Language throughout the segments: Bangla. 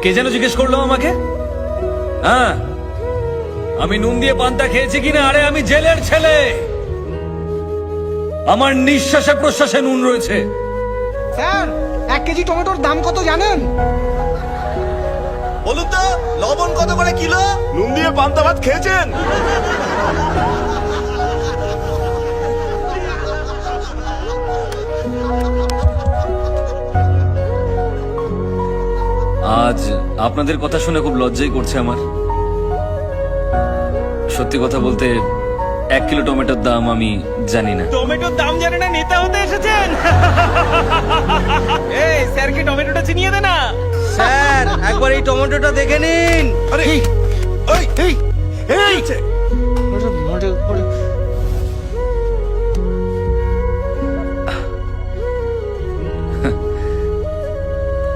কে যেন জিজ্ঞেস করলো আমাকে? হ্যাঁ, আমি নুন দিয়ে পান্তা খেয়েছি কিনা? আরে আমি জেলের ছেলে, আমার নিঃশ্বাসে প্রশ্বাসে নুন রয়েছে। স্যার, 1 কেজি টমেটোর দাম কত জানেন? বলুন তো, লবণ কত করে কিলো? নুন দিয়ে পান্তা ভাত খেয়েছেন? আজ আপনাদের কথা শুনে খুব লজ্জাই করছে আমার। সত্যি কথা বলতে 1 কিলো টমেটোর দাম আমি জানি না। টমেটোর দাম জানে না, নেতা হতে এসেছেন? এই স্যারকে টমেটোটা চিনিয়ে দে না। স্যার, একবার এই টমেটোটা দেখে নিন। আরে এই এই এই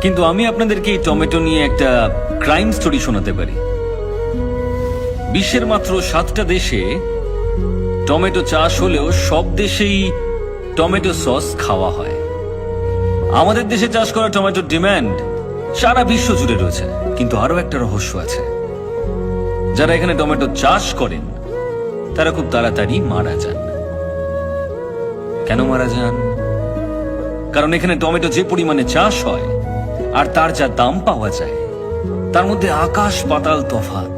কিন্তু আমি আপনাদেরকে এই টমেটো নিয়ে একটা ক্রাইম স্টোরি শোনাতে পারি। বিশ্বের মাত্র 7টা দেশে টমেটো চাষ হলেও সব দেশেই টমেটো সস খাওয়া হয়। আমাদের দেশে চাষ করা টমেটোর ডিমান্ড সারা বিশ্ব জুড়ে রয়েছে। কিন্তু আরো একটা রহস্য আছে, যারা এখানে টমেটো চাষ করেন তারা খুব তাড়াতাড়ি মারা যান। কেন মারা যান? কারণ এখানে টমেটো যে পরিমাণে চাষ হয় আর তার যা দাম পাওয়া যায়, তার মধ্যে আকাশ পাতাল তফাৎ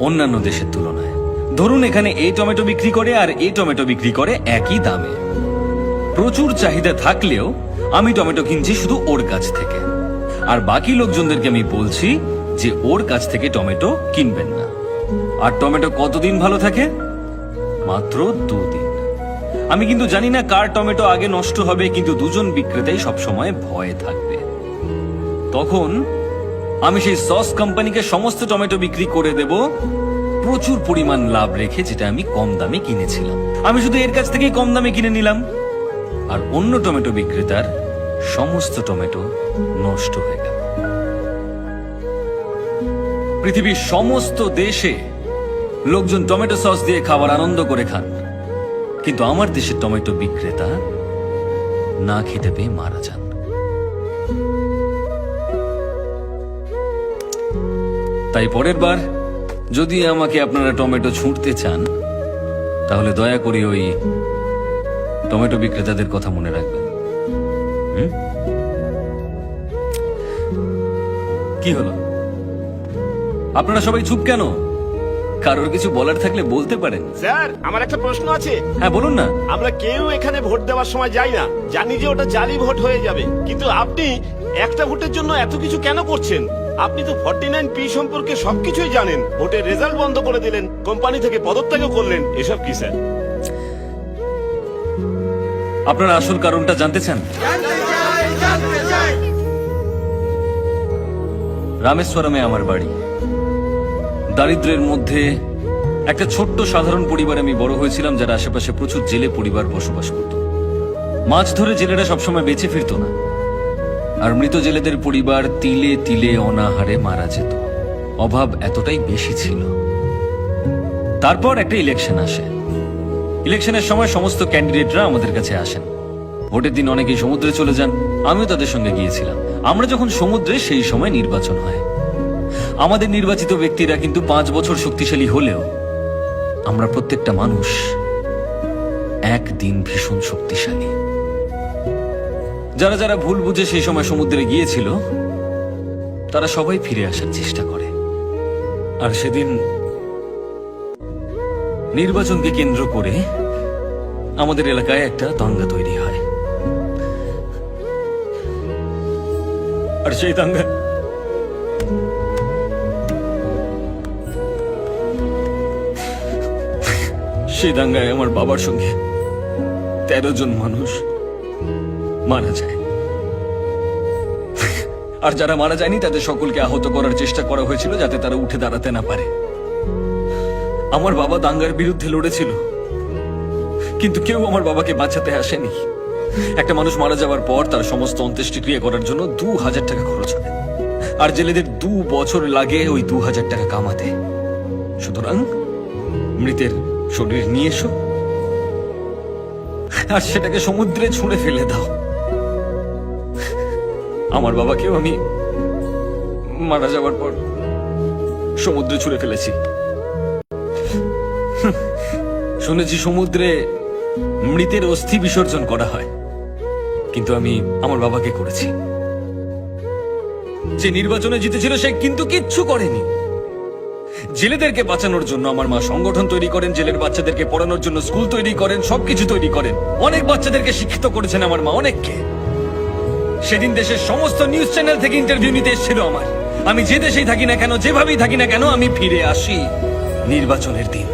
অন্যান্য দেশের তুলনায়। ধরুন এখানে এই টমেটো বিক্রি করে আর এই টমেটো বিক্রি করে একই দামে। প্রচুর চাহিদা থাকলেও আমি টমেটো কিনছি শুধু ওর কাছ থেকে, আর বাকি লোকজনদেরকে আমি বলছি যে ওর কাছ থেকে টমেটো কিনবেন না। আর টমেটো কতদিন ভালো থাকে? মাত্র 2 দিন। আমি কিন্তু জানি না কার টমেটো আগে নষ্ট হবে, কিন্তু দুজন বিক্রেতাই সবসময় ভয়ে থাকবে। তখন আমি সেই সস কোম্পানিকে সমস্ত টমেটো বিক্রি করে দেব প্রচুর পরিমাণ লাভ রেখে, যেটা আমি কম দামে কিনেছিলাম। আমি শুধু এর কাছ থেকেই কম দামে কিনে নিলাম, আর অন্য টমেটো বিক্রেতার সমস্ত টমেটো নষ্ট হয়ে গেল। পৃথিবীর সমস্ত দেশে লোকজন টমেটো সস দিয়ে খাবার আনন্দ করে খান, কিন্তু আমার দেশের টমেটো বিক্রেতা না খেতে পেয়ে মারা যান। তাই পরের বার যদি আমাকে আপনারা টমেটো ছুঁড়তে চান, তাহলে দয়া করে ওই টমেটো বিক্রেতাদের কথা মনে রাখবেন। কি হলো? আপনারা সবাই চুপ কেন? কারোর কিছু বলার থাকলে বলতে পারেন। স্যার, আমার একটা প্রশ্ন আছে। হ্যাঁ, বলুন না। আমরা কেউ এখানে ভোট দেওয়ার সময় যাই না, জানি যে ওটা জালি ভোট হয়ে যাবে, কিন্তু আপনি একটা ভোটের জন্য এত কিছু কেন করছেন? আপনি তো 49P সম্পর্কে সবকিছুই জানেন। ভোটের রেজাল্ট বন্ধ করে দিলেন, কোম্পানি থেকে পদত্যাগও করলেন, এসব কি স্যার? আপনারা আসল কারণটা জানতে চান? রামেশ্বরমে আমার বাড়ি। দারিদ্র্যের মধ্যে একটা ছোট্ট সাধারণ পরিবারে আমি বড় হয়েছিলাম, যার আশেপাশে প্রচুর জেলে পরিবার বসবাস করত। মাছ ধরে জেলেরা সবসময় বেঁচে ফিরত না, আর মৃত জেলেদের পরিবার তিলে তিলে অনাহারে মারা যেত। অভাব এতটাই বেশি ছিল। তারপর একটা ইলেকশন আসে। ইলেকশনের সময় সমস্ত ক্যান্ডিডেটরা আমাদের কাছে আসেন। ভোটের দিন অনেকেই সমুদ্রে চলে যান, আমিও তাদের সঙ্গে গিয়েছিলাম। আমরা যখন সমুদ্রে, সেই সময় নির্বাচন হয়। আমাদের নির্বাচিত ব্যক্তিরা কিন্তু 5 বছর শক্তিশালী হলেও আমরা প্রত্যেকটা মানুষ একদিন ভীষণ শক্তিশালী। যারা যারা ভুল বুঝে সেই সময় সমুদ্রে গিয়েছিল, তারা সবাই ফিরে আসার চেষ্টা করে। আর সেদিন নির্বাচনকে কেন্দ্র করে আমাদের এলাকায় একটা দাঙ্গা তৈরি হয়। আর সেই দাঙ্গায় আমার বাবার সঙ্গে 13 জন মানুষ মারা যায়। আর যারা মারা যায়নি তাদের সকলকে আহত করার চেষ্টা করা হয়েছিল, যাতে তারা উঠে দাঁড়াতে না পারে। আমার বাবা দাঙ্গার বিরুদ্ধে লড়েছিল, কিন্তু কেউ আমার বাবাকে বাঁচাতে আসেনি। একটা মানুষ মারা যাওয়ার পর তার সমস্ত অন্ত্যেষ্টিক্রিয়া করার জন্য 2000 টাকা খরচ হয়, আর জেলেদের 2 বছর লাগে ওই 2000 টাকা কামাতে। সুতরাং মৃতের শরীর নিয়ে এসো আর সেটাকে সমুদ্রে ছুঁড়ে ফেলে দাও। আমার বাবাকেও আমি মারা যাওয়ার পর সমুদ্রে ছুঁড়ে ফেলেছি। শুনেছি সমুদ্রে মৃতের অস্থি বিসর্জন করা হয়, কিন্তু আমি আমার বাবাকে করেছি। যে নির্বাচনে জিতেছিল সে কিন্তু কিচ্ছু করেনি। জেলেদেরকে বাঁচানোর জন্য আমার মা সংগঠন তৈরি করেন, জেলের বাচ্চাদেরকে পড়ানোর জন্য স্কুল তৈরি করেন, সবকিছু তৈরি করেন। অনেক বাচ্চাদেরকে শিক্ষিত করেছেন আমার মা, অনেককে। সেদিন দেশের সমস্ত নিউজ চ্যানেল থেকে ইন্টারভিউ নিতে এসেছিল আমার। আমি যে দেশেই থাকি না কেন, যেভাবেই থাকি না কেন, আমি ফিরে আসি নির্বাচনের দিন।